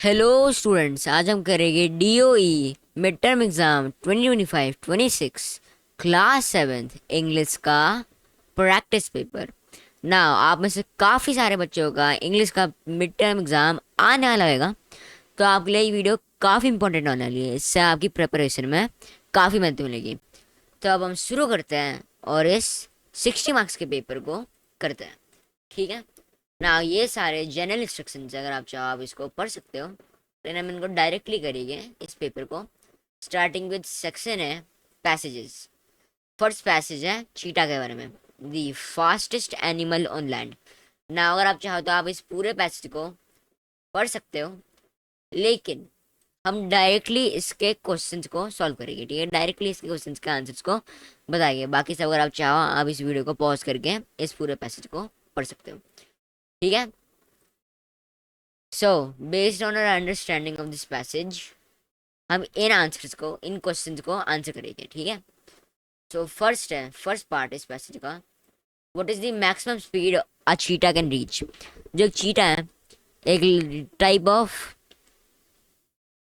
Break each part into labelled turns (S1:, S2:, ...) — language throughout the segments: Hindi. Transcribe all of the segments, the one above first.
S1: हेलो स्टूडेंट्स, आज हम करेंगे DOE mid term exam 2025-26 class seventh English का प्रैक्टिस पेपर। ना आप में से काफ़ी सारे बच्चों का इंग्लिश का मिड टर्म एग्जाम आने वाला होगा, तो आपके लिए ये वीडियो काफ़ी इंपॉर्टेंट होने वाली है। इससे आपकी प्रिपरेशन में काफ़ी मदद मिलेगी। तो अब हम शुरू करते हैं और इस 60 मार्क्स के पेपर को करते हैं। ठीक है ना, ये सारे जनरल इंस्ट्रक्शंस अगर आप चाहो आप इसको पढ़ सकते हो, लेकिन हम इनको डायरेक्टली करेंगे इस पेपर को। स्टार्टिंग विद सेक्शन है पैसेजेस। फर्स्ट पैसेज है चीटा के बारे में, the fastest animal on land. ना अगर आप चाहो तो आप इस पूरे पैसेज को पढ़ सकते हो, लेकिन हम डायरेक्टली इसके क्वेश्चंस को सॉल्व करेंगे। ठीक है, डायरेक्टली इसके क्वेश्चंस के आंसर्स को बताएंगे। बाकी सब अगर आप चाहो आप इस वीडियो को पॉज करके इस पूरे पैसेज को पढ़ सकते हो। ठीक है, so based on our understanding of this passage हम इन आंसर्स को, इन क्वेश्चंस को आंसर करेंगे। ठीक है, सो फर्स्ट पार्ट इस पैसेज का, what is the maximum speed a cheetah can reach. जो एक चीटा है, एक टाइप ऑफ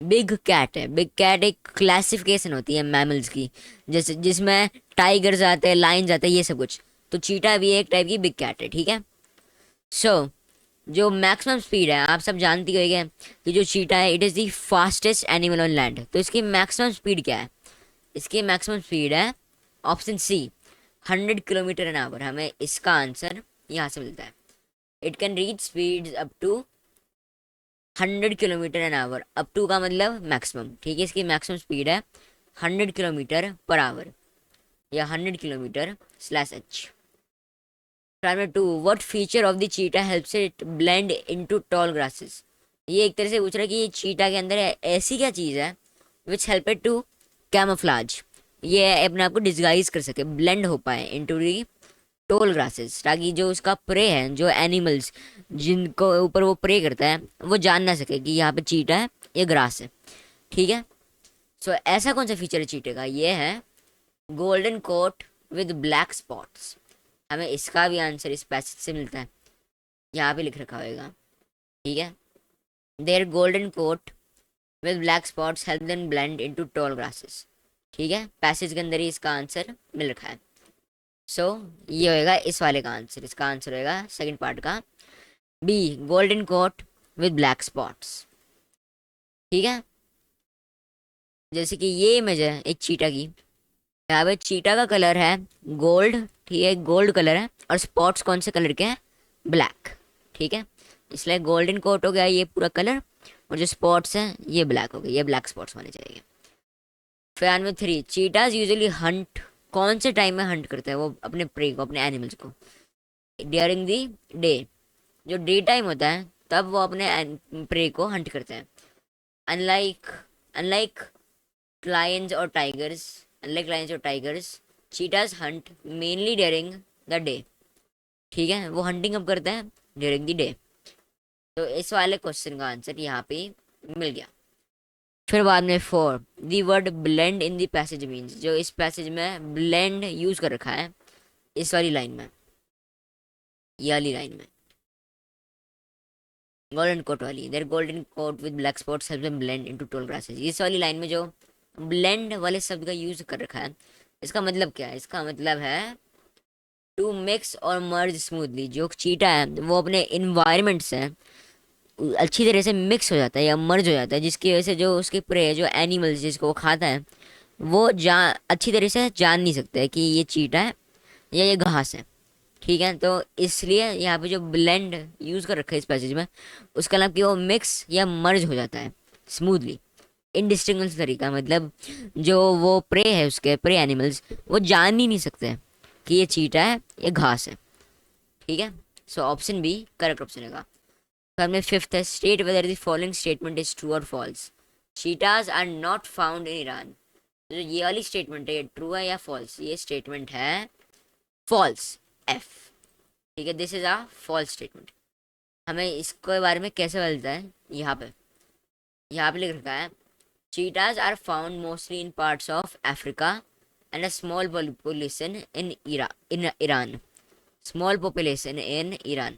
S1: बिग कैट है। बिग कैट एक क्लासिफिकेशन होती है मैमल्स की, जैसे जिसमें टाइगर्स आते हैं, लायंस आते हैं, ये सब कुछ। तो चीटा भी एक टाइप की बिग कैट है। ठीक है, सो जो मैक्सिमम स्पीड है आप सब जानती होंगे कि जो चीटा है it is the fastest animal on land. तो इसकी मैक्सिमम स्पीड क्या है? इसकी मैक्सिमम स्पीड है option C, 100 kilometre an hour. हमें इसका आंसर यहाँ से मिलता है। It can reach speed up to 100 kilometre an hour. Up to का मतलब मैक्सिमम। ठीक है, इसकी मैक्सिमम स्पीड है 100 किलोमीटर पर आवर या 100 किलोमीटर/h। Number two, what feature of the cheetah helps it blend into tall grasses. ये एक तरह से पूछ रहा है कि ये चीटा के अंदर ऐसी क्या चीज़ है which help it to camouflage, ये अपने आप को डिस्गाइज कर सके, ब्लेंड हो पाए इनटू दी टोल ग्रासेस, ताकि जो उसका प्रे है, जो एनिमल्स जिनको ऊपर वो प्रे करता है, वो जान ना सके कि यहाँ पे चीटा है, ये ग्रास है। ठीक है, सो ऐसा कौन सा फीचर है चीटे का? ये है golden coat with black spots. हमें इसका भी आंसर इस पैसेज से मिलता है, यहाँ पे लिख रखा होगा। ठीक है, their golden coat with black spots help them blend into tall grasses. ठीक है, पैसेज के अंदर ही इसका आंसर मिल रखा है। सो ये होएगा इस वाले का आंसर। इसका आंसर होएगा सेकंड पार्ट का B, golden coat with black spots. ठीक है, जैसे कि ये इमेज है एक चीटा की। यहाँ पे चीटा का कलर है गोल्ड। ठीक है, गोल्ड कलर है, और स्पॉट्स कौन से कलर के हैं? ब्लैक। ठीक है, इसलिए गोल्डन कोट हो गया ये पूरा कलर, और जो स्पॉट्स हैं ये ब्लैक हो गए, ये ब्लैक स्पॉट्स होने चाहिए। फिर नंबर थ्री, चीटाज यूजुअली हंट, कौन से टाइम में हंट करते हैं वो अपने प्रे को, अपने एनिमल्स को? During the day. जो डे टाइम होता है तब वो अपने प्रे को हंट करते हैं। अनलाइक अनलाइक लायंस और टाइगर्स अनलाइक लायंस और tigers, cheetahs hunt mainly during the day. ठीक है, वो हंटिंग कब करते हैं? During the day. तो इस वाले क्वेश्चन का आंसर यहाँ पे मिल गया। फिर बाद में four, the word blend in the passage means. जो इस पैसेज में ब्लेंड यूज कर रखा है इस वाली लाइन में, ये वाली लाइन में, गोल्डन कोट वाली, their golden coat with black spots help them blend into tall grasses. इस वाली लाइन में जो ब्लेंड वाले शब्द का यूज कर रखा है, इसका मतलब क्या है? इसका मतलब है टू मिक्स और मर्ज स्मूथली। जो चीटा है वो अपने इन्वायरमेंट से अच्छी तरह से मिक्स हो जाता है या मर्ज हो जाता है, जिसकी वजह से जो उसके प्रे, जो एनिमल्स जिसको वो खाता है, वो अच्छी तरह से जान नहीं सकते कि ये चीटा है या ये घास है। ठीक है, तो इसलिए यहाँ पे जो ब्लेंड यूज़ कर रखा है इस पैसेज में, उसका मतलब कि वो मिक्स या मर्ज हो जाता है स्मूथली, इनडिस्टिंग्विश तरीका। मतलब जो वो प्रे है, उसके प्रे एनिमल्स, वो जान ही नहीं सकते कि ये चीटा है, ये घास है। ठीक है, so option B correct option है। फिर में फिफ्थ है, state whether the following statement is true और false. Cheetahs are not found in Iran. जो ये वाली स्टेटमेंट है, ये ट्रू है या फॉल्स? ये स्टेटमेंट है फॉल्स, एफ। ठीक है, this is a false statement. हमें इसके बारे में कैसे मिलता है? यहाँ पे लिख रखा है, cheetahs are found mostly in parts of Africa and a small population in Iran. Small population in Iran.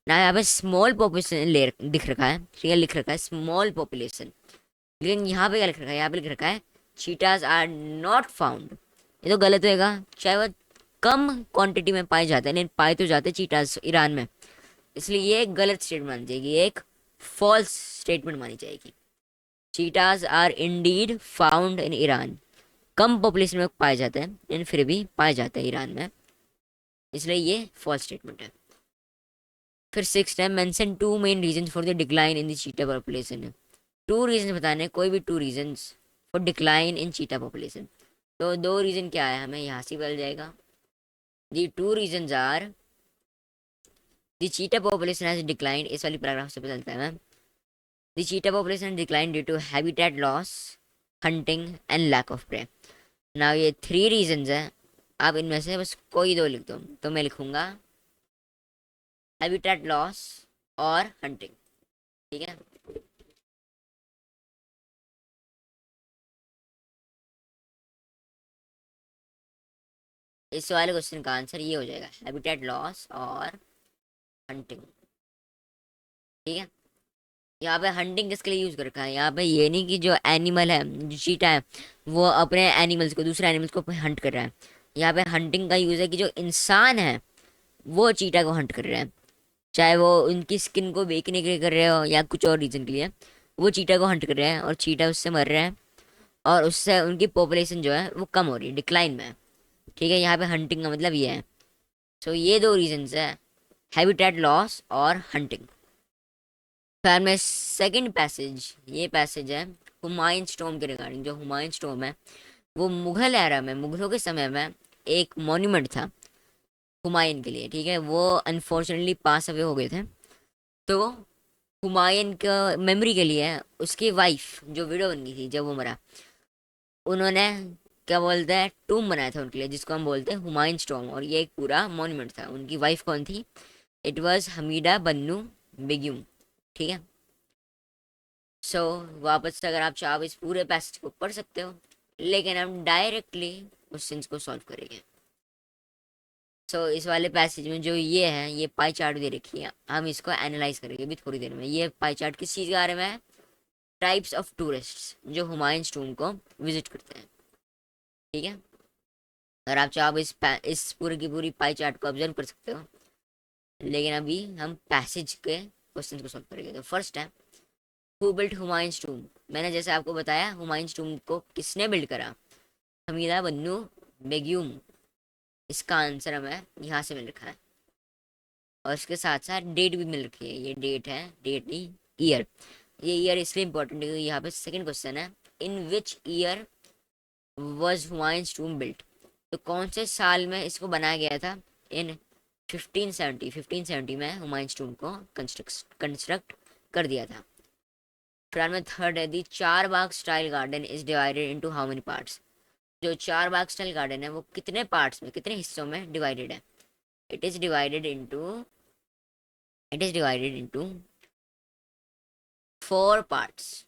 S1: ना यहाँ पे स्मॉल पॉपुलेशन ले दिख रखा है, ठीक है, लिख रखा है स्मॉल पॉपुलेशन, लेकिन यहाँ पे क्या लिख रखा है, यहाँ पे लिख रखा है चीटास आर नॉट फाउंड। ये तो गलत होएगा, चाहे वो कम क्वांटिटी में पाए जाते हैं लेकिन पाए तो जाते चीटास ईरान में, इसलिए ये एक गलत स्टेटमेंट मानी जाएगी, ये एक फॉल्स स्टेटमेंट मानी जाएगी। Cheetahs are indeed found in Iran, कम पॉपुलेशन में पाए जाते हैं लेकिन फिर भी पाए जाते हैं ईरान में, इसलिए ये फॉल्स स्टेटमेंट है। फिर सिक्स है, mention two main reason for the decline in the cheetah population. Two reason बताने, कोई भी two reasons for decline in cheetah population. तो दो रीजन क्या है हमें यहाँ से मिल जाएगा। The two reasons are, the cheetah population has declined, इस वाली पैराग्राफ से पता चलता है ma'am. The cheetah population decline due to habitat loss, hunting and lack of prey. Now ये थ्री रीजंस हैं, आप इनमें से बस कोई दो लिख दो, तो मैं लिखूंगा हैबिटेट लॉस और हंटिंग, ठीक है। इस वाले क्वेश्चन का आंसर ये हो जाएगा, हैबिटेट लॉस और हंटिंग, ठीक है। यहाँ पे हंटिंग किसके लिए यूज कर रखा है, यहाँ पे ये नहीं कि जो एनिमल है, जो चीटा है, वो अपने एनिमल्स को, दूसरे एनिमल्स को हंट कर रहा है। यहाँ पे हंटिंग का यूज है कि जो इंसान है वो चीटा को हंट कर रहा है, चाहे वो उनकी स्किन को बेचने के लिए कर रहे हो या कुछ और रीजन के लिए, वो चीटा को हंट कर रहे हैं और चीटा उससे मर रहा है, और उससे उनकी पॉपुलेशन जो है वो कम हो रही है, डिक्लाइन में है, ठीक है। यहाँ पे हंटिंग का मतलब ये है। सो ये दो रीजंस है, हैबिटेट लॉस और हंटिंग। फिर में सेकंड पैसेज, ये पैसेज है हुमायूं टॉम के रिगार्डिंग। जो हुमायूं टॉम है वो मुगल एरा में, मुगलों के समय में एक मॉन्यूमेंट था हुमायूं के लिए, ठीक है। वो अनफॉर्चुनेटली पास अवे हो गए थे, तो हुमायूं का मेमोरी के लिए उसकी वाइफ जो विडो बन गई थी जब वो मरा, उन्होंने क्या बोलते हैं टूम बनाया था उनके लिए, जिसको हम बोलते हैं हुमायूं टॉम, और ये एक पूरा मॉन्यूमेंट था। उनकी वाइफ कौन थी, इट वाज हमीदा बन्नू बेगम, ठीक है। सो वापस से अगर आप चाहो इस पूरे पैसेज को पढ़ सकते हो, लेकिन हम डायरेक्टली क्वेश्चंस को सॉल्व करेंगे। इस वाले पैसेज में जो ये है, ये पाई चार्ट दे रखी है, हम इसको एनालाइज करेंगे अभी थोड़ी देर में। ये पाई चार्ट किस चीज़ के बारे में है, टाइप्स ऑफ टूरिस्ट्स जो हुमायूं टूम को विजिट करते हैं, ठीक है। अगर आप चाहो इस पूरी की पूरी पाई चार्ट को ऑब्जर्व कर सकते हो, लेकिन अभी हम पैसेज के क्वेश्चन को सॉल्व करेंगे। तो फर्स्ट है, हु बिल्ट हुमायूं टूम। मैंने जैसे आपको बताया हुमायूं टूम को किसने बिल्ड करा, हमीदा बन्नू बेगम। इसका आंसर हमें यहाँ से मिल रखा है, और इसके साथ साथ डेट भी मिल रखी है। ये डेट है, डेट नहीं ईयर। ये ईयर इसलिए इंपॉर्टेंट है क्योंकि यहाँ पे सेकंड क्वेश्चन है, in which year was Humayun tomb built. तो कौन से साल में इसको बनाया गया था, इन 1570 में हुमायूं टूम को कंस्ट्रक्ट कर दिया था। फिर में थर्ड है, the char bagh style garden is divided into how many parts. जो चार बाग स्टाइल गार्डन है वो कितने पार्ट्स में, कितने हिस्सों में डिवाइडेड है, it is divided into, it is divided into four parts,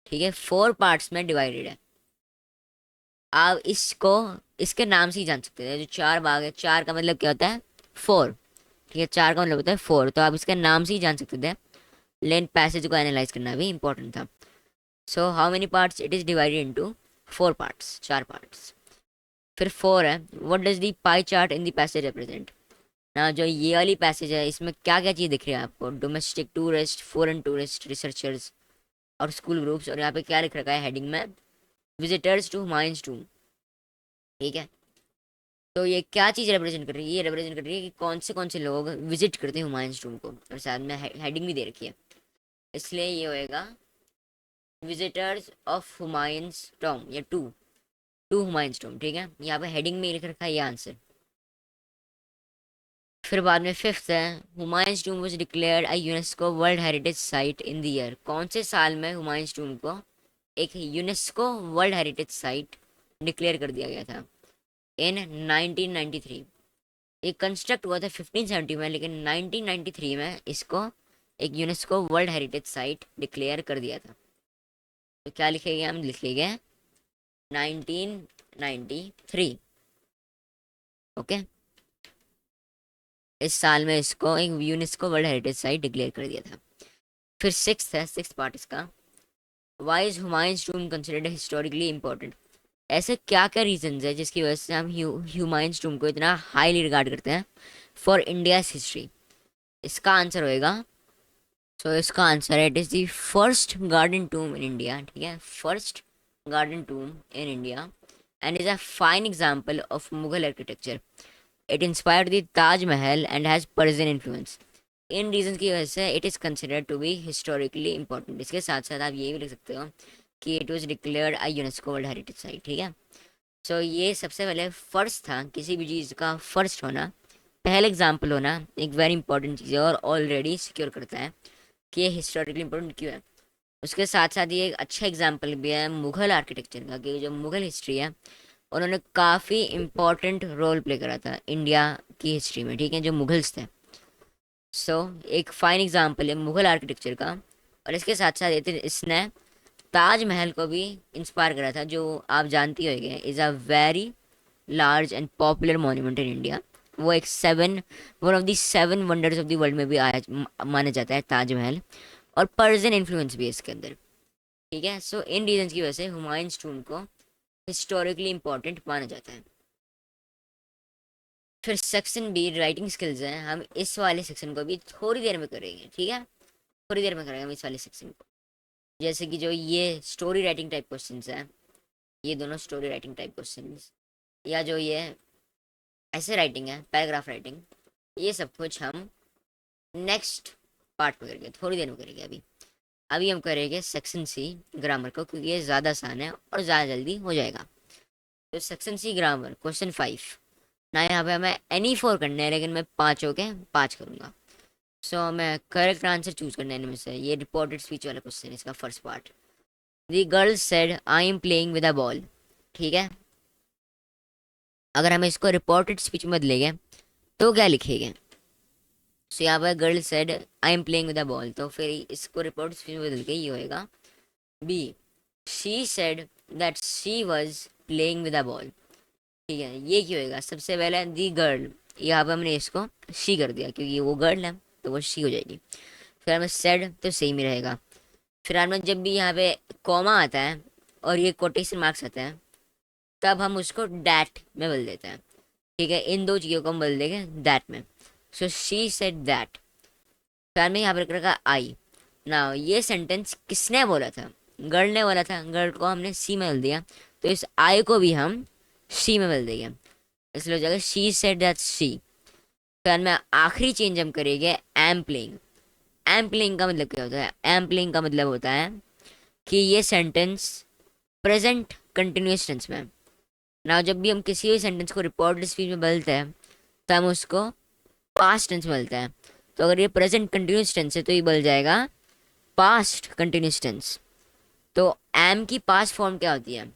S1: ठीक है। फोर पार्ट्स में डिवाइडेड है। आप इसको इसके नाम से ही जान सकते हैं, जो चार बाग है, चार का मतलब क्या होता है, फोर, ठीक है। चार का मतलब होता है फोर, तो आप इसके नाम से ही जान सकते थे, लेकिन पैसेज को एनालाइज करना भी इंपॉर्टेंट था। So how many parts, it is divided into four parts, चार पार्ट्स। फिर फोर है, what does the pie chart in the passage represent. ना जो ये वाली पैसेज है इसमें क्या क्या चीज़ दिख रही है आपको, domestic tourist, foreign tourist, researchers और स्कूल ग्रुप्स, और यहाँ पे क्या लिख रखा है हेडिंग में, विजिटर्स टू हुमायूं टूम, ठीक है। तो ये क्या चीज़ रिप्रेजेंट कर रही है, ये रिप्रेजेंट कर रही है कि कौन से लोग विजिट करते हैं हुमायूं टूम को, और साथ में हेडिंग भी दे रखी है, इसलिए ये होएगा विजिटर्स ऑफ हुमायूं टॉम, या टू हुमायूं टॉम, ठीक है। यहाँ पे हेडिंग में लिख रखा है ये आंसर। फिर बाद में फिफ्थ है, Humayun tomb was declared a UNESCO world heritage site in the year. कौन से साल में हुमायूं टूम को एक UNESCO world heritage site declare कर दिया गया था, इन 1993। ये कंस्ट्रक्ट हुआ था 1570 में, लेकिन 1993 में इसको एक UNESCO world heritage site declare कर दिया था। तो क्या लिखेंगे, हम लिखेंगे 1993, ओके। इस साल में इसको एक UNESCO world heritage site declare कर दिया था। फिर सिक्स पार्ट इसका, why is Humayun's tomb considered historically important. ऐसे क्या क्या रीजंस है जिसकी वजह से हम ह्यूमायूंस टूम को इतना हाईली रिगार्ड करते हैं फॉर इंडियाज हिस्ट्री। इसका आंसर होएगा, सो इसका आंसर है it is the first garden tomb in India, ठीक है, first garden tomb in India and is a fine example of Mughal architecture. It inspired the Taj Mahal and has Persian influence. इन रीजन की वजह से it is considered to be historically important. इसके साथ साथ आप ये भी लिख सकते हो कि it was declared a UNESCO world heritage site, ठीक है। सो ये सबसे पहले फर्स्ट था, किसी भी चीज़ का फर्स्ट होना, पहले एग्जाम्पल होना एक वेरी इंपॉर्टेंट चीज़ है और ऑलरेडी सिक्योर करता है कि ये हिस्टोरिकली इंपॉर्टेंट क्यों है। उसके साथ साथ ये एक अच्छा एग्जाम्पल भी है मुग़ल आर्किटेक्चर का, कि जो मुग़ल हिस्ट्री है उन्होंने काफ़ी इम्पोर्टेंट रोल प्ले करा था इंडिया की हिस्ट्री में, ठीक है, जो मुगल्स थे। सो एक फाइन एग्जाम्पल है मुग़ल आर्किटेक्चर का। और इसके साथ साथ इसने ताजमहल को भी इंस्पायर करा था, जो आप जानती होंगे is a very large and popular monument in India. वो एक one of the seven wonders of the world में भी आया माना जाता है ताजमहल, और पर्शियन इन्फ्लुएंस भी है इसके अंदर, ठीक है। सो इन रीजन की वजह से हुमायूंस टूम को हिस्टोरिकली इंपॉर्टेंट माना जाता है। फिर सेक्शन बी राइटिंग स्किल्स हैं, हम इस वाले सेक्शन को भी थोड़ी देर में करेंगे, ठीक है, थोड़ी देर में करेंगे हम इस वाले सेक्शन को। जैसे कि जो ये स्टोरी राइटिंग टाइप क्वेश्चंस हैं, ये दोनों स्टोरी राइटिंग टाइप क्वेश्चंस, या जो ये ऐसे राइटिंग है पैराग्राफ राइटिंग, ये सब कुछ हम नेक्स्ट पार्ट में करेंगे, थोड़ी देर में करेंगे। अभी अभी हम करेंगे सेक्शन सी ग्रामर को, क्योंकि ये ज़्यादा आसान है और ज़्यादा जल्दी हो जाएगा। तो सेक्शन सी ग्रामर क्वेश्चन 5 ना, यहाँ पे हमें एनी 4 करने हैं, लेकिन मैं पाँचों के 5 करूँगा। सो मैं करेक्ट आंसर चूज करने में से, ये रिपोर्टेड स्पीच वाला क्वेश्चन, इसका first part, the girl said I am playing with a ball, ठीक है। अगर हम इसको रिपोर्टेड स्पीच में बदलेंगे तो क्या लिखेंगे? सो यहाँ पर girl said I am playing with a ball, तो फिर इसको रिपोर्टेड स्पीच में बदल के ये होएगा B, she said that she was playing with a ball, ठीक है। ये क्यों होएगा? सबसे पहले दी गर्ल, यहाँ पर हमने इसको शी कर दिया क्योंकि वो गर्ल है तो वो शी हो जाएगी। फिर हमें सेड तो सेम ही रहेगा। फिर हमें जब भी यहाँ पे कॉमा आता है और ये कोटेशन मार्क्स आता है, तब हम उसको डैट में बदल देते हैं, ठीक है। इन दो चीज़ों को हम बदल देंगे दैट में। सो शी सेड दैट, फिर में यहाँ पर रखा आई ना। ये सेंटेंस किसने बोला था? गर्ल ने बोला था, गर्ल को हमने सी में बदल दिया, तो इस आई को भी हम शी में बदल देंगे, इसलिए हो जाएगा शी सेड दैट शी। फिर में आखिरी चेंज हम करेंगे एम प्लेइंग। एम प्लेइंग का मतलब क्या होता है? एम प्लेइंग का मतलब होता है कि ये सेंटेंस प्रेजेंट कंटिन्यूस टेंस में ना, जब भी हम किसी भी सेंटेंस को रिपोर्टेड स्पीच में बदलते हैं तो हम उसको पास्ट टेंस में बदलते हैं। तो अगर ये प्रेजेंट कंटिन्यूस टेंस है तो ये बदल जाएगा पास्ट कंटिन्यूस टेंस। तो एम की पास्ट फॉर्म क्या होती है?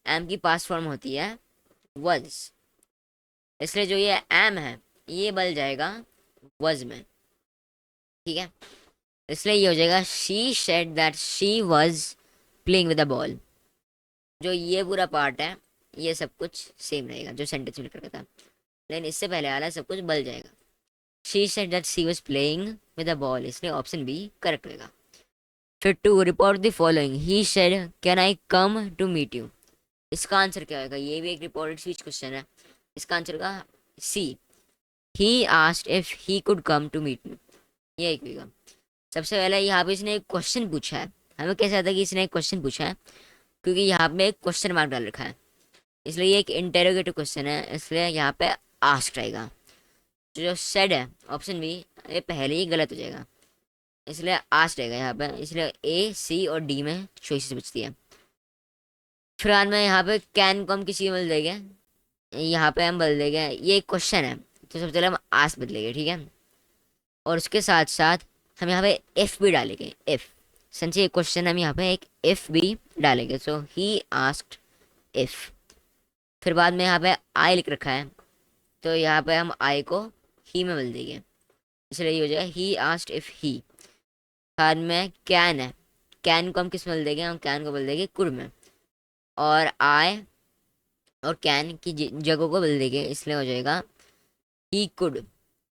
S1: एम की पास्ट फॉर्म होती है वज, इसलिए जो ये एम है ये बदल जाएगा वज में, ठीक है। इसलिए ये हो जाएगा she said that she was playing with a ball. जो ये पूरा पार्ट है ये सब कुछ सेम रहेगा जो सेंटेंस में लिखा था, लेकिन इससे पहले वाला सब कुछ बदल जाएगा। She said that she was playing with a ball, इसलिए ऑप्शन बी करेक्ट रहेगा। फिर two report the following, he said can I come to meet you. इसका आंसर क्या होगा? ये भी एक रिपोर्टेड स्पीच क्वेश्चन है। इसका आंसर का C, he asked if he could come to meet me, ये एक होगा। सबसे पहले यहाँ पे इसने एक क्वेश्चन पूछा है, हमें कैसे आता है कि इसने एक क्वेश्चन पूछा है? क्योंकि यहाँ पे एक क्वेश्चन मार्क डाल रखा है, इसलिए ये एक इंटेरोगेटिव क्वेश्चन है, इसलिए यहाँ पे आस्क्ड आएगा। जो सेड है ऑप्शन बी, ये पहले ही गलत हो जाएगा, इसलिए आस्क्ड आएगा यहाँ पे, इसलिए ए सी और डी में चॉइसेस बचती है। फिर बाद में यहाँ पे कैन को हम किसी में बदल देंगे, यहाँ पे हम बदल देंगे, ये एक क्वेश्चन है तो सबसे पहले हम आस्क बदलेंगे, ठीक है। और उसके साथ साथ हम यहाँ पे एफ भी डालेंगे, एफ संचे एक क्वेश्चन, हम यहाँ पे एक एफ भी डालेंगे, सो ही आस्क्ड इफ। फिर बाद में यहाँ पे आई लिख रखा है तो यहाँ पे हम आई को ही में बदल देंगे, इसलिए ये हो जाएगा ही आस्क्ड इफ ही। बाद में कैन है, कैन को हम किस में बदल देंगे? हम कैन को बदल देंगे कुड में, और आई और कैन की जगहों को बदल देंगे, इसलिए हो जाएगा ही कुड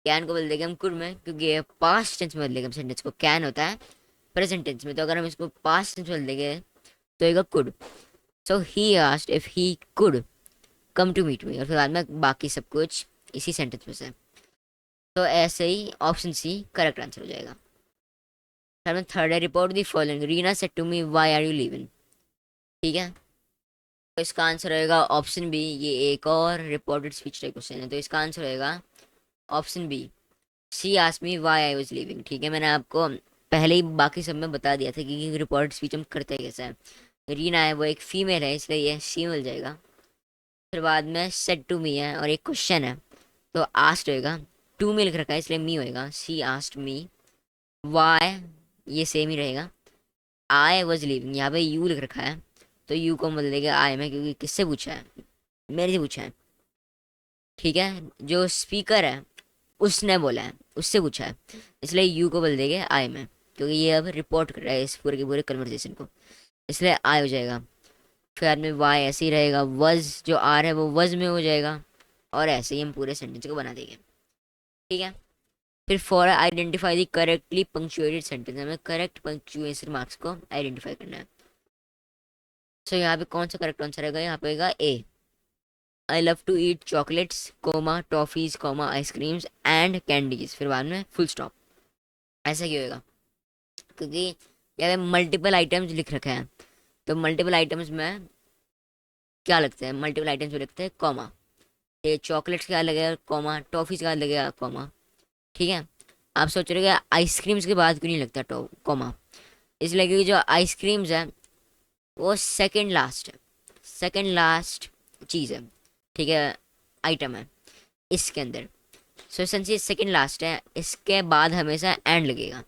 S1: कैन को बदल देंगे हम कुड में, क्योंकि ये पास्ट टेंस में बदलेगा हम सेंटेंस को। कैन होता है प्रेजेंट टेंस में, तो अगर हम इसको पास्ट टेंस में बदल देंगे तो आएगा could. So he asked if he could come to meet me, और फिर बाद में बाकी सब कुछ इसी सेंटेंस में से। तो ऐसे ही ऑप्शन सी करेक्ट आंसर हो जाएगा। थर्ड है, report the following, Reena said to me why are you leaving. ठीक है, तो इसका आंसर होएगा ऑप्शन बी। ये एक और रिपोर्टेड स्पीच टाइप क्वेश्चन है, तो इसका आंसर होएगा option B, she asked me why I was leaving. ठीक है, मैंने आपको पहले ही बाकी सब में बता दिया था कि रिपोर्टेड स्पीच हम करते कैसे हैं। रीना है वो एक फीमेल है, इसलिए ये शी मिल जाएगा। फिर बाद में सेड टू मी है और एक क्वेश्चन है, तो आस्क्ड होएगा, टू में लिख रखा है इसलिए मी होएगा। शी आस्क्ड मी वाई, ये सेम ही रहेगा। आई वॉज लिविंग, यहाँ पे यू लिख रखा है, तो यू को बदल देगा आई में, क्योंकि किससे पूछा है, मेरे से पूछा है। ठीक है, जो स्पीकर है उसने बोला है, उससे पूछा है, इसलिए यू को बदल देंगे आई में, क्योंकि ये अब रिपोर्ट कर रहा है इस पूरे के पूरे कन्वर्सेशन को, इसलिए आई हो जाएगा। फिर बाद में वाई ऐसे ही रहेगा, वज जो आर है वो वज में हो जाएगा, और ऐसे ही हम पूरे सेंटेंस को बना देंगे। ठीक है, फिर for identify the correctly punctuated sentence, हमें करेक्ट पंक्चुएशन मार्क्स को आइडेंटिफाई करना है। सो यहाँ पे कौन सा करेक्ट आंसर रहेगा, यहाँ पे आएगा A, I love to eat chocolates comma toffees comma ice creams and candies, फिर बाद में फुल स्टॉप। ऐसा क्यों होगा, क्योंकि यहाँ पे मल्टीपल आइटम्स लिख रखे हैं, तो मल्टीपल आइटम्स में क्या लगता है, मल्टीपल आइटम्स में लगता है कॉमा। ये चॉकलेट्स का लगेगा कॉमा, टॉफीज का लगेगा कॉमा। ठीक है, आप सोच रहे हो आइसक्रीम्स के बाद क्यों नहीं लगता कॉमा, इसलिए क्योंकि जो आइसक्रीम्स है वो सेकंड लास्ट है, सेकंड लास्ट चीज़ है। ठीक है, आइटम है इसके अंदर, सो एसेंशियली सेकंड लास्ट है, इसके बाद हमेशा एंड लगेगा,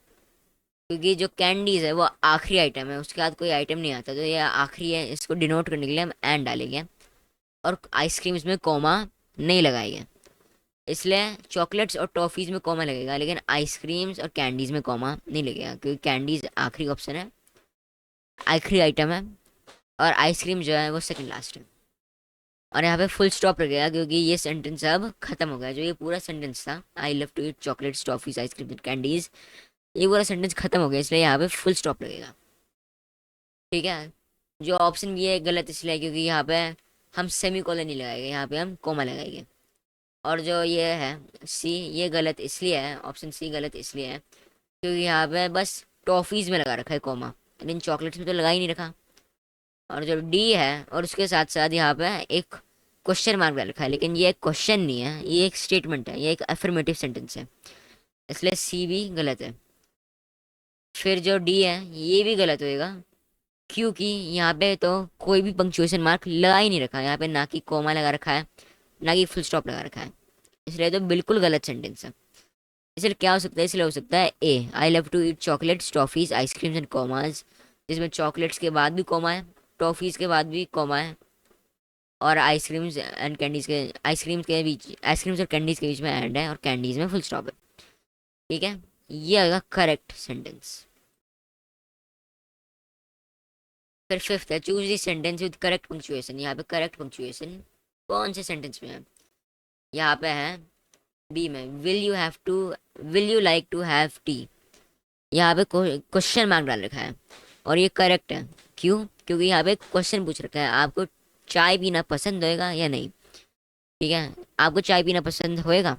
S1: क्योंकि जो कैंडीज है वो आखिरी आइटम है, उसके बाद कोई आइटम नहीं आता, तो ये आखिरी है, इसको डिनोट करने के लिए हम एंड डालेंगे। और आइसक्रीम्स में कॉमा नहीं लगाएंगे, इसलिए चॉकलेट्स और टॉफ़ीज़ में कॉमा लगेगा, लेकिन आइसक्रीम्स और कैंडीज़ में कॉमा नहीं लगेगा, क्योंकि कैंडीज़ आखिरी ऑप्शन है, आखिरी आइटम है, और आइसक्रीम जो है वो सेकंड लास्ट है। और यहाँ पे फुल स्टॉप लगेगा, क्योंकि ये सेंटेंस अब खत्म हो गया, जो ये पूरा सेंटेंस था, I love to eat chocolates toffees ice cream and candies, ये पूरा सेंटेंस खत्म हो गया, इसलिए यहाँ पे फुल स्टॉप लगेगा। ठीक है, जो ऑप्शन बी है गलत इसलिए क्योंकि यहाँ पे हम सेमी कॉलन नहीं लगाएंगे, यहाँ पे हम कोमा लगाएंगे। और जो ये है सी, ये गलत इसलिए है, ऑप्शन सी गलत इसलिए है क्योंकि यहाँ पे बस टॉफ़ीज़ में लगा रखा है कोमा, लेकिन चॉकलेट्स में तो लगा ही नहीं रखा। और जो डी है और उसके साथ साथ यहाँ पे एक क्वेश्चन मार्क डाल रखा है, लेकिन ये एक क्वेश्चन नहीं है, ये एक स्टेटमेंट है, ये एक अफर्मेटिव सेंटेंस है, इसलिए सी भी गलत है। फिर जो डी है ये भी गलत होएगा, क्योंकि यहाँ पे तो कोई भी पंक्चुएशन मार्क लगा ही नहीं रखा है, यहाँ पे ना कि कोमा लगा रखा है ना कि फुल स्टॉप लगा रखा है, इसलिए तो बिल्कुल गलत सेंटेंस है। इसलिए क्या हो सकता है, इसलिए हो सकता है A, I love to eat chocolates toffees ice creams and commas, जिसमें चॉकलेट्स के बाद भी कोमा है, टॉफ़ीज़ के बाद भी कोमा है, और आइसक्रीम्स एंड कैंडीज़ के, आइसक्रीम्स के बीच, आइसक्रीम्स और कैंडीज़ के बीच में एंड है, और कैंडीज़ में फुल स्टॉप है। ठीक है, ये आएगा करेक्ट सेंटेंस। फिर फिफ्थ है, choose the sentence with correct punctuation. यहाँ पे करेक्ट पंक्चुएशन कौन से सेंटेंस में है, यहाँ पे है बी में, will you like to have tea, यहाँ पे क्वेश्चन मार्क डाल रखा है, और ये करेक्ट है। क्यों, क्योंकि यहाँ पे क्वेश्चन पूछ रखा है, आपको चाय पीना पसंद होएगा या नहीं। ठीक है, आपको चाय पीना पसंद होएगा।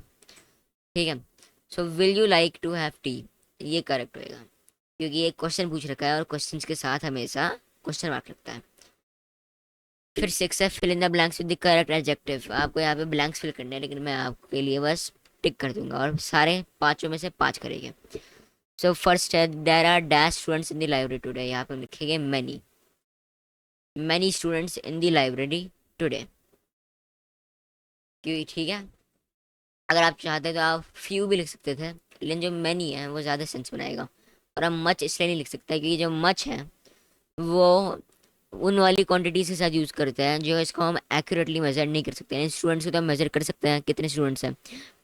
S1: ठीक है, so will you like to have tea, ये करेक्ट होएगा, क्योंकि ये क्वेश्चन पूछ रखा है, और क्वेश्चन के साथ हमेशा क्वेश्चन मार्क लगता है। फिर सिक्स है, fill in the blanks with the correct adjective. आपको यहाँ पे ब्लैंक्स फिल करने हैं, लेकिन मैं आपके लिए बस टिक कर दूंगा, और सारे पाँचों में से 5 करेंगे। सो फर्स्ट है, there are dash students in the library today, यहाँ पे हम लिखेंगे many students in the library today. क्यों, ठीक है, अगर आप चाहते तो आप फ्यू भी लिख सकते थे, लेकिन जो मैनी है वो ज़्यादा सेंस बनाएगा। और हम मच इसलिए नहीं लिख सकते, क्योंकि जो मच है वो उन वाली क्वांटिटीज के साथ यूज़ करते हैं जो इसको हम एक्यूरेटली मेजर नहीं कर सकते हैं। स्टूडेंट्स को तो हम मेजर कर सकते हैं, कितने स्टूडेंट्स हैं,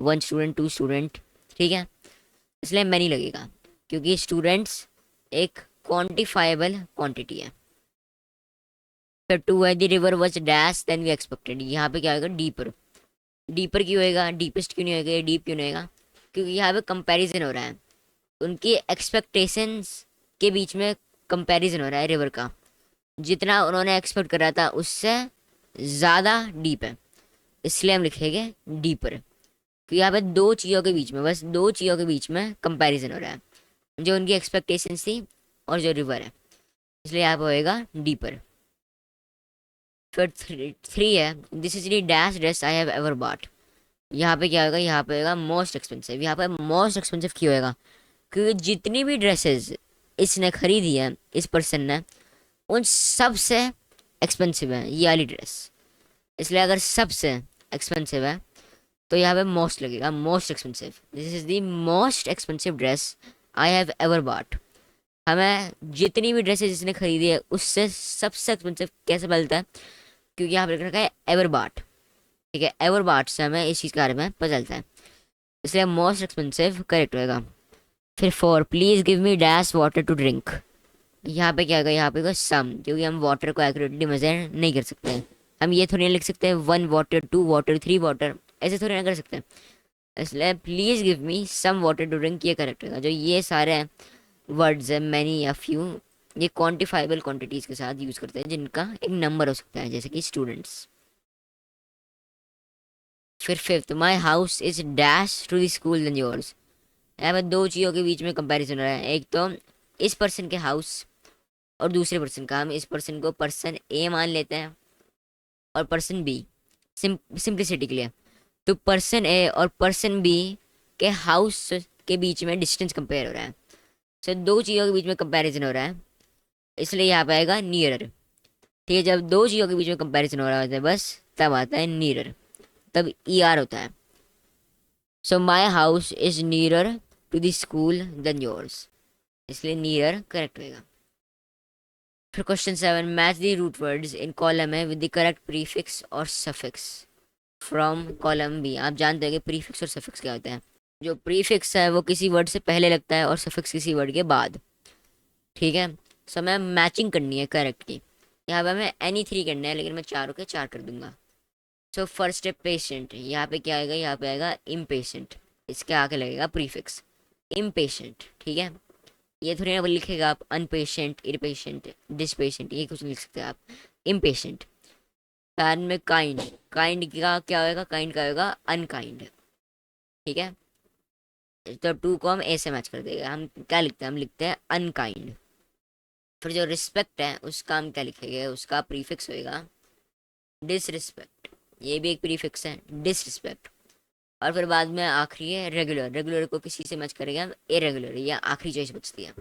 S1: 1 स्टूडेंट 2 स्टूडेंट। ठीक है, इसलिए मैनी लगेगा, क्योंकि स्टूडेंट्स एक क्वांटिफाइबल क्वांटिटी है। फिर 2 है, the river was dash than we expected, यहाँ पे क्या होगा, डीपर। डीपर क्यों होएगा, डीपेस्ट क्यों नहीं होएगा, डीप क्यों नहीं होएगा, क्योंकि यहाँ पे कंपैरिजन हो रहा है, उनकी एक्सपेक्टेशंस के बीच में कंपैरिजन हो रहा है रिवर का। जितना उन्होंने एक्सपेक्ट करा था उससे ज़्यादा डीप है, इसलिए हम लिखेंगे डीपर। क्योंकि यहाँ पे दो चीज़ों के बीच में, बस दो चीज़ों के बीच में कंपैरिजन हो रहा है, जो उनकी एक्सपेक्टेशंस थी और जो रिवर है, इसलिए यहाँ पे होएगा डीपर। फिर थ्री है, this is the dash dress I have ever bot. यहाँ पे क्या होगा, यहाँ पे होगा मोस्ट एक्सपेंसिव। यहाँ पे मोस्ट एक्सपेंसिव क्यों होएगा, क्योंकि जितनी भी ड्रेसेस इसने खरीदी है, इस पर्सन ने, उन सबसे एक्सपेंसिव है ये वाली ड्रेस। इसलिए अगर सबसे एक्सपेंसिव है तो यहाँ पे मोस्ट लगेगा, most expensive. This is the most expensive dress I have ever bot. हमें जितनी भी ड्रेसेस जिसने खरीदी है उससे सबसे एक्सपेंसिव कैसे मिलता है, क्योंकि यहाँ पर लिख रखा है एवर बॉट। ठीक है, एवर बॉट से हमें इस चीज़ के बारे में पता चलता है, इसलिए मोस्ट एक्सपेंसिव करेक्ट होएगा। फिर four, please give me dash water to drink. यहाँ पे क्या होगा, यहाँ पे होगा सम, क्योंकि हम वाटर को एक्यूरेटली मेजर नहीं कर सकते हैं। हम ये थोड़ी ना लिख सकते हैं 1 वाटर 2 वाटर 3 वाटर, ऐसे थोड़ी ना कर सकते हैं। इसलिए please give me some water to drink ये करेक्ट होगा। जो ये सारे वर्ड्स है, मैनी या फ्यू, ये क्वान्टिफाइबल क्वांटिटीज़ के साथ यूज़ करते हैं जिनका एक नंबर हो सकता है, जैसे कि स्टूडेंट्स। फिर fifth, my house is dash to the school than yours. यहाँ पर दो चीज़ों के बीच में कंपैरिजन हो रहा है, एक तो इस पर्सन के हाउस और दूसरे पर्सन का। हम इस पर्सन को पर्सन ए मान लेते हैं और पर्सन बी, सिंप्लिसिटी के लिए। तो पर्सन ए और पर्सन बी के हाउस के बीच में डिस्टेंस कंपेयर हो रहा है, सो दो चीज़ों के बीच में कंपैरिजन हो रहा है, इसलिए यहाँ पे आएगा नियरर। ठीक है, जब दो चीज़ों के बीच में कंपैरिजन हो रहा होता है बस तब आता है नियरर, तब ई आर होता है। So my house is nearer to the school than yours, इसलिए नियरर करेक्ट होएगा। फिर question 7, match the root words in column है विद द करेक्ट प्रीफिक्स और सफिक्स फ्रॉम कॉलम बी। आप जानते हैं कि प्रीफिक्स और सफिक्स क्या होता है। जो प्रीफिक्स है वो किसी वर्ड से पहले लगता है और सफिक्स किसी वर्ड के बाद। ठीक है, सो हमें मैचिंग करनी है करेक्ट की। यहाँ पे हमें एनी थ्री करना है, लेकिन मैं चारों के चार कर दूंगा। सो फर्स्ट है पेशेंट, यहाँ पे क्या आएगा, यहाँ पे आएगा इम्पेशेंट, इसके आगे लगेगा प्रीफिक्स इम्पेशेंट। ठीक है, ये थोड़ी ना लिखेगा आप अनपेशेंट, इरिपेशेंट, डिसपेशेंट, ये कुछ लिख सकते हैं आप, इम्पेशेंट। बाद में काइंड, काइंड का क्या होगा, काइंड का होगा अनकाइंड। ठीक है, तो टू को हम ए से मैच कर देगा। हम क्या लिखते हैं, हम लिखते हैं अनकाइंड। फिर जो रिस्पेक्ट है उसका हम क्या लिखेंगे, उसका प्रीफिक्स होएगा डिसरिस्पेक्ट, ये भी एक प्रीफिक्स है डिसरिस्पेक्ट। और फिर बाद में आखिरी है रेगुलर, रेगुलर को किसी से मैच करेंगे हम इरेगुलर, या आखिरी चॉइस बचती है,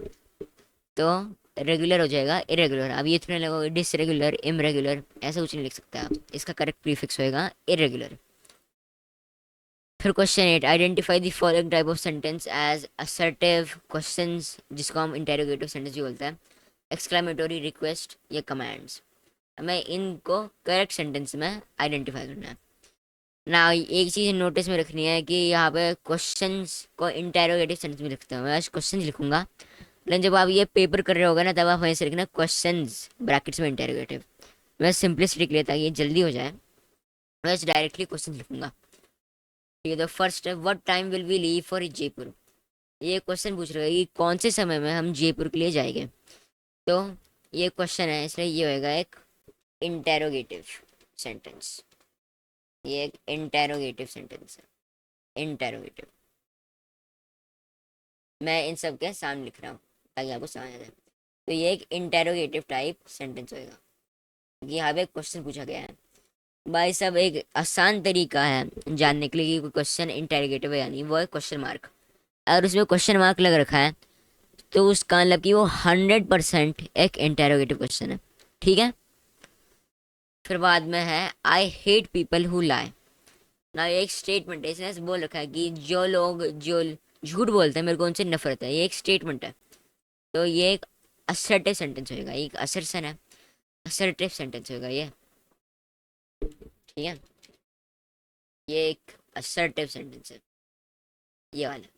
S1: तो रेगुलर हो जाएगा इरेगुलर। अब ये थोड़ा लगोगे डिसरेगुलर, इमरेगुलर, ऐसा कुछ नहीं लिख सकते आप, इसका करेक्ट प्रीफिक्स होएगा इरेगुलर। फिर question 8, identify the following type of sentence as assertive questions, जिसको हम इंटेरोगेटिव सेंटेंस भी बोलते हैं, एक्सक्लेमेटरी, रिक्वेस्ट या कमांड्स। हमें इनको करेक्ट सेंटेंस में आइडेंटिफाई करना है ना। एक चीज़ नोटिस में रखनी है कि यहाँ पे क्वेश्चंस को इंटेरोगेटिव सेंटेंस में लिखते हैं, मैं क्वेश्चंस लिखूंगा, लेकिन जब आप ये पेपर कर रहे होगे ना तब आप वहीं से लिखना क्वेश्चंस ब्रैकेट्स में इंटेरोगेटिव। मैं सिंपलिसिटी के लिए, ताकि ये जल्दी हो जाए, मैं डायरेक्टली क्वेश्चन लिखूंगा। ठीक है, तो फर्स्ट है, what time will we leave for Jaipur. ये क्वेश्चन पूछ रहे हैं कि कौन से समय में हम जयपुर के लिए जाएंगे, तो ये क्वेश्चन है, इसलिए ये होएगा एक इंटेरोगेटिव सेंटेंस। ये एक इंटेरोगेटिव सेंटेंस है, इंटेरोगेटिव। मैं इन सब के सामने लिख रहा हूँ ताकि आपको समझ आ जाए। तो ये एक इंटेरोगेटिव टाइप सेंटेंस होएगा। यहाँ पे क्वेश्चन पूछा गया है भाई साहब, एक आसान तरीका है जानने के लिए कि कोई क्वेश्चन इंटेरोगेटिव है या नहीं, वो है क्वेश्चन मार्क। अगर उसमें क्वेश्चन मार्क लग रखा है तो उसका मतलब कि वो 100% एक इंटेरोगेटिव क्वेश्चन है। ठीक है, फिर बाद में है आई हेट पीपल हु लाई ना। एक स्टेटमेंट है, इसने बोल रखा है कि जो लोग जो झूठ बोलते हैं मेरे को उनसे नफरत है, ये एक स्टेटमेंट है। तो ये एक असर्टिव सेंटेंस होगा, एक असर्शन है, असर्टिव सेंटेंस होगा ये। ठीक है, ये एक असर्टिव सेंटेंस है ये वाला।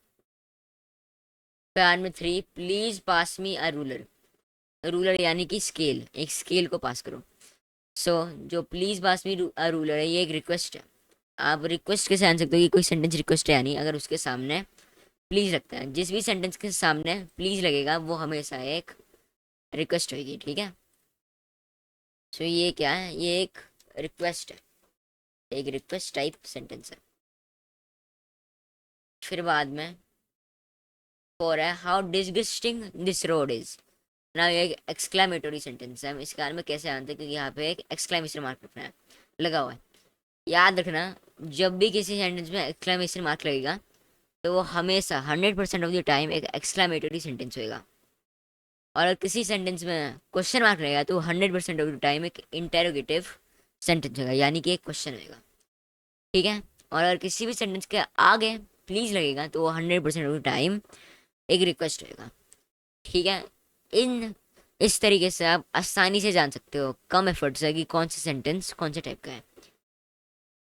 S1: प्यार में 3, please pass me a ruler. Ruler यानी कि स्केल, एक स्केल को पास करो। सो जो please pass me a ruler है, ये एक रिक्वेस्ट है। आप रिक्वेस्ट कैसे आन सकते हो कि कोई सेंटेंस रिक्वेस्ट है या नहीं, अगर उसके सामने प्लीज़ लगता है, जिस भी सेंटेंस के सामने प्लीज़ लगेगा वो हमेशा एक रिक्वेस्ट होगी, ठीक है। सो ये क्या है, ये एक रिक्वेस्ट है, एक रिक्वेस्ट टाइप सेंटेंस है। फिर बाद में फॉर है how disgusting this road is. ना ये एक एक्सक्लेमेटरी सेंटेंस है, हम इसके बारे में कैसे जानते हैं, क्योंकि यहाँ पे एक एक्सक्लेमेशन मार्क रखना है, लगा हुआ है। याद रखना, जब भी किसी सेंटेंस में एक्सक्लेमेशन मार्क लगेगा तो वो हमेशा 100% ऑफ द टाइम एक एक्सक्लेमेटरी सेंटेंस होएगा। और अगर किसी सेंटेंस में क्वेश्चन मार्क रहेगा तो 100% ऑफ द टाइम एक इंटेरोगेटिव सेंटेंस होगा, यानी कि एक क्वेश्चन होगा, ठीक है। और अगर किसी भी सेंटेंस के आगे प्लीज लगेगा तो वो 100% ऑफ द टाइम एक रिक्वेस्ट होगा, ठीक है। इन इस तरीके से आप आसानी से जान सकते हो कम एफर्ट से कि कौन सा सेंटेंस कौन से टाइप का है।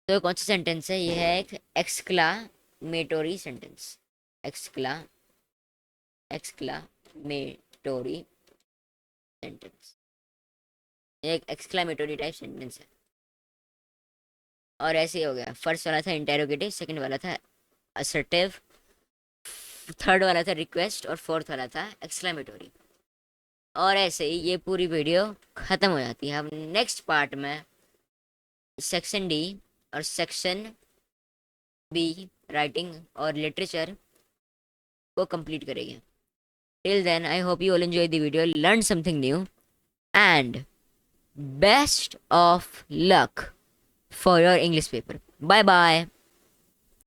S1: तो कौन सा सेंटेंस है, ये है एक एक्सक्लामेटोरी सेंटेंस, एक्सक्लामेटोरी सेंटेंस, एक एक्सक्लामेटोरी टाइप सेंटेंस है। और ऐसे ही हो गया, फर्स्ट वाला था इंटेरोगेटिव, सेकंड वाला था असर्टिव, थर्ड वाला था रिक्वेस्ट और फोर्थ वाला था एक्सक्लामेटोरी। और ऐसे ही ये पूरी वीडियो ख़त्म हो जाती है। हम नेक्स्ट पार्ट में सेक्शन डी और सेक्शन बी राइटिंग और लिटरेचर को कंप्लीट करेंगे। Till then I hope you all enjoy the video, learn something new and best of luck for your English paper. Bye bye.